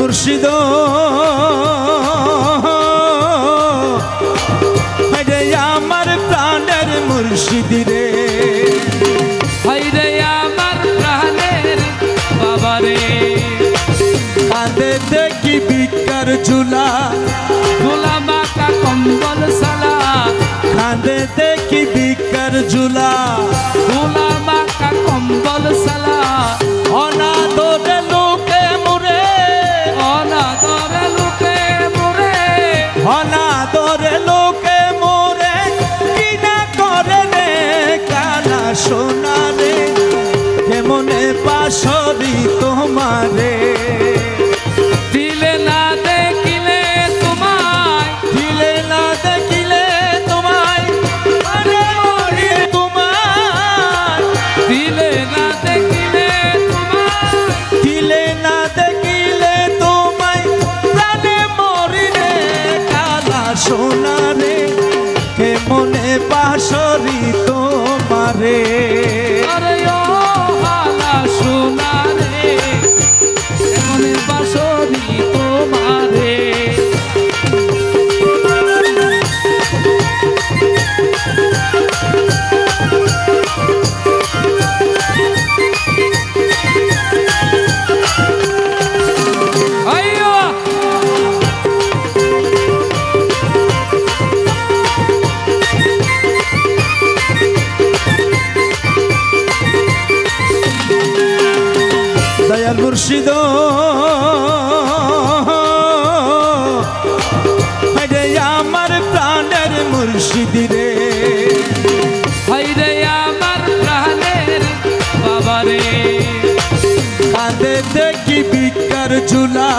মুর্শিদ রে আমার প্রাণের মুর্শিদ রে, হায়রে আমার প্রাণের বাবা রে। কাঁদে দেখি ভিক্ষার ঝুলা, ঝুলা মাকা কম্বল সালা, কাঁদে দেখি ভিক্ষার ঝুলা, ঝুলা মাকা কম্বল সালা। অনাদরে লোকে মোরে, অনাদরে লোকে মোরে, অনাদরে লোকে মোরে কিনা করে রে কালা সোনা রে, কেমনে পাশরি তোমারে। দিলে না দেখিলে তোমায়, দিলে না দেখিলে তোমায় আরে মরি তোমায়, দিলে না দেখিলে তোমায়, দিলে না দেখিলে তোমায় প্রাণে মরি রে কালা সোনা রে, কেমনে পাশরি তোমারে। আরে ও হালা সোনা রে, এমনে বাসরি তোমারে। আইয়ো দয়াল মুর্শিদ রে আমার প্রাণের মুর্শিদ রে, হায়রে আমার প্রাণের বাবা রে। কাঁদে দেখি ভিক্ষার ঝুলা,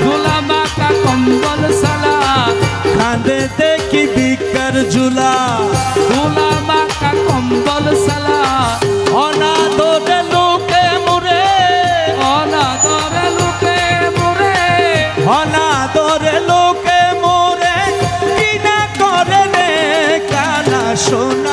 ঝুলা মাকা কম্বল সালা, কাঁদে দেখি ভিক্ষার ঝুলা, ঝুলা মাকা কম্বল সালা। অনাদরে লোকে মোরে, অনাদরে লোকে মোরে, অনাদরে লোকে মোরে কিনা করে রে কালা সোনা